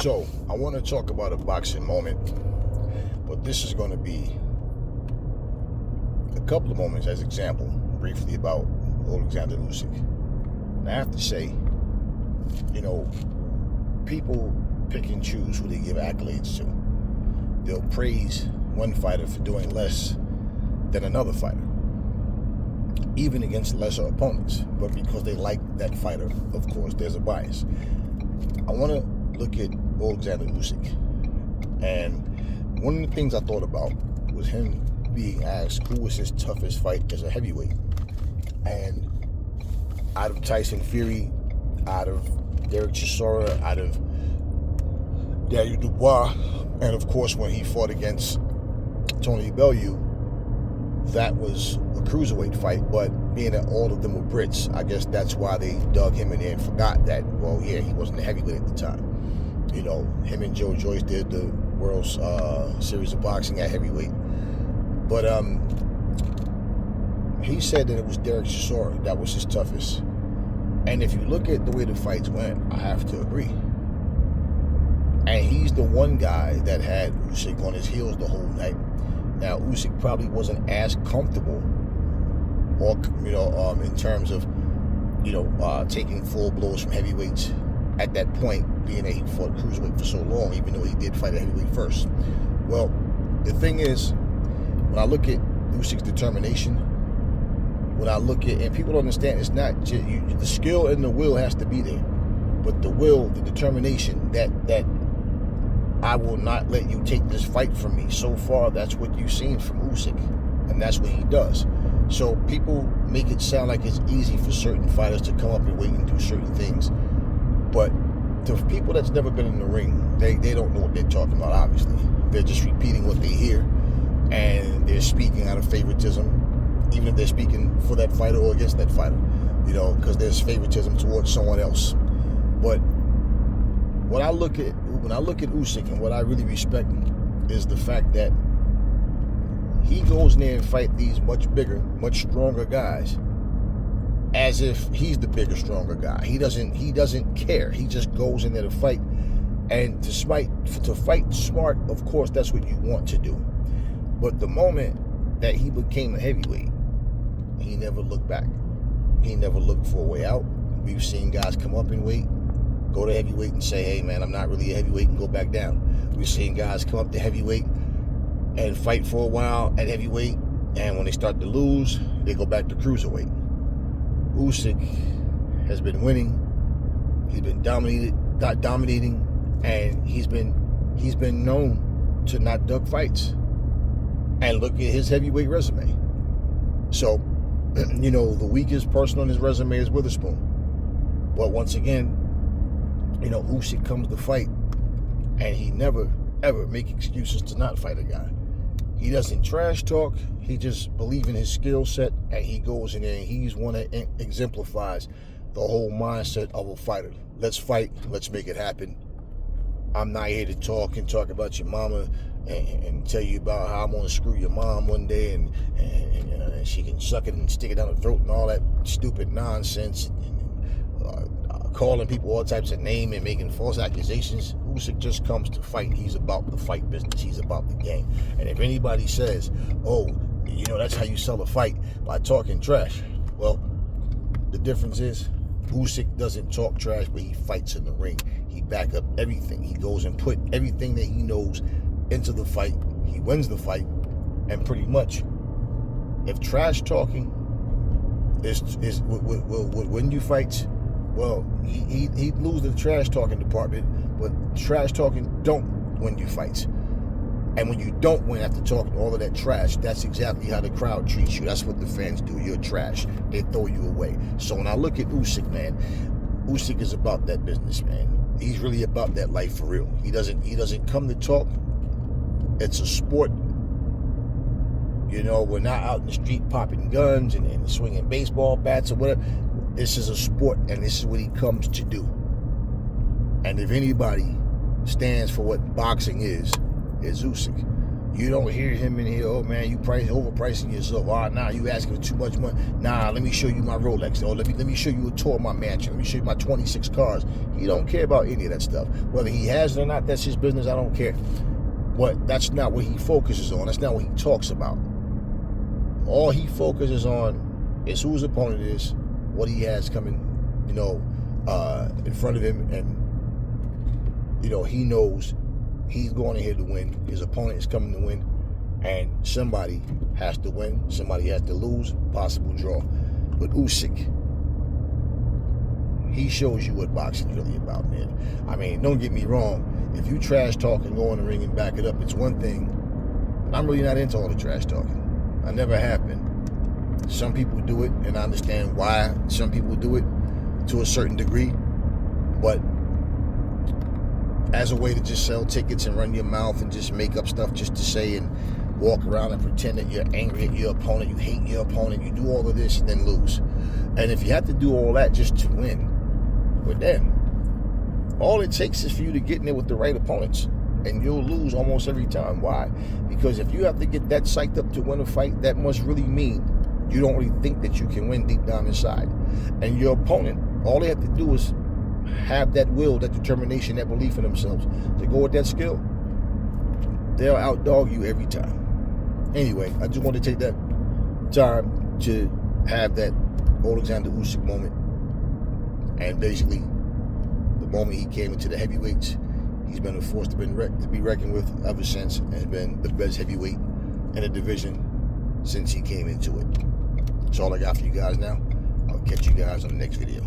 So, I want to talk about a boxing moment, but this is going to be a couple of moments as example, briefly about Oleksandr Usyk. And I have to say, people pick and choose who they give accolades to. They'll praise one fighter for doing less than another fighter, even against lesser opponents. But because they like that fighter, of course, there's a bias. I want to look at Oleksandr Usyk, and one of the things I thought about was him being asked who was his toughest fight as a heavyweight, and out of Tyson Fury, out of Derek Chisora, out of Daniel Dubois, and of course when he fought against Tony Bellew, that was a cruiserweight fight. But being that all of them were Brits, I guess that's why they dug him in there and forgot that, well, yeah, he wasn't a heavyweight at the time. Him and Joe Joyce did the World Series of Boxing at heavyweight. But he said that it was Derek Chisora that was his toughest. And if you look at the way the fights went, I have to agree. And he's the one guy that had Usyk on his heels the whole night. Now, Usyk probably wasn't as comfortable, or in terms of taking full blows from heavyweights at that point, being that he fought cruiserweight for so long, even though he did fight a heavyweight first. Well, the thing is, when I look at Usyk's determination, when I look at, and people don't understand, it's not just the skill and the will has to be there, but the will, the determination that I will not let you take this fight from me. So far, that's what you've seen from Usyk, and that's what he does. So people make it sound like it's easy for certain fighters to come up and wait and do certain things, but to people that's never been in the ring, they don't know what they're talking about. Obviously, they're just repeating what they hear, and they're speaking out of favoritism, even if they're speaking for that fighter or against that fighter, because there's favoritism towards someone else. But when I look at Usyk, and what I really respect is the fact that he goes in there and fight these much bigger, much stronger guys as if he's the bigger, stronger guy. He doesn't care. He just goes in there to fight, and to fight smart. Of course, that's what you want to do. But the moment that he became a heavyweight, he never looked back. He never looked for a way out. We've seen guys come up in weight, go to heavyweight and say, hey man, I'm not really a heavyweight, and go back down. We've seen guys come up to heavyweight and fight for a while at heavyweight, and when they start to lose, they go back to cruiserweight. Usyk has been winning. He's been dominating, and he's been known to not duck fights. And look at his heavyweight resume. So, the weakest person on his resume is Witherspoon. But once again, Usyk comes to fight, and he never, ever make excuses to not fight a guy. He doesn't trash talk. He just believes in his skill set, and he goes in there, and he's one that exemplifies the whole mindset of a fighter. Let's fight. Let's make it happen. I'm not here to talk about your mama and tell you about how I'm going to screw your mom one day, and she can suck it and stick it down her throat and all that stupid nonsense, calling people all types of names and making false accusations. Usyk just comes to fight. He's about the fight business. He's about the game. And if anybody says, oh, that's how you sell a fight, by talking trash, well, the difference is Usyk doesn't talk trash, but he fights in the ring. He back up everything. He goes and put everything that he knows into the fight. He wins the fight. And pretty much, if trash talking will win you fights, well, he'd lose the trash talking department, but trash talking don't win you fights. And when you don't win after talking all of that trash, that's exactly how the crowd treats you. That's what the fans do. You're trash. They throw you away. So when I look at Usyk, man, Usyk is about that business, man. He's really about that life for real. He doesn't come to talk. It's a sport. We're not out in the street popping guns and swinging baseball bats or whatever. This is a sport, and this is what he comes to do. And if anybody stands for what boxing is Usyk. You don't hear him in here, oh man, you overpricing yourself. Nah, you asking for too much money. Nah, let me show you my Rolex. Or let me show you a tour of my mansion. Let me show you my 26 cars. He don't care about any of that stuff. Whether he has it or not, that's his business. I don't care. But that's not what he focuses on. That's not what he talks about. All he focuses on is who his opponent is, what he has coming, in front of him, and he knows he's going in here to win. His opponent is coming to win, and somebody has to win. Somebody has to lose. Possible draw. But Usyk, he shows you what boxing is really about, man. I mean, don't get me wrong. If you trash talk and go in the ring and back it up, it's one thing. But I'm really not into all the trash talking. I never have been. Some people do it, and I understand why some people do it to a certain degree. But as a way to just sell tickets and run your mouth and just make up stuff just to say and walk around and pretend that you're angry at your opponent, you hate your opponent, you do all of this and then lose. And if you have to do all that just to win, well then, all it takes is for you to get in there with the right opponents, and you'll lose almost every time. Why? Because if you have to get that psyched up to win a fight, that must really mean you don't really think that you can win deep down inside. And your opponent, all they have to do is have that will, that determination, that belief in themselves to go with that skill. They'll outdog you every time. Anyway, I just want to take that time to have that Oleksandr Usyk moment. And basically, the moment he came into the heavyweights, he's been a force to be reckoned with ever since, and has been the best heavyweight in the division since he came into it. That's all I got for you guys now. I'll catch you guys on the next video.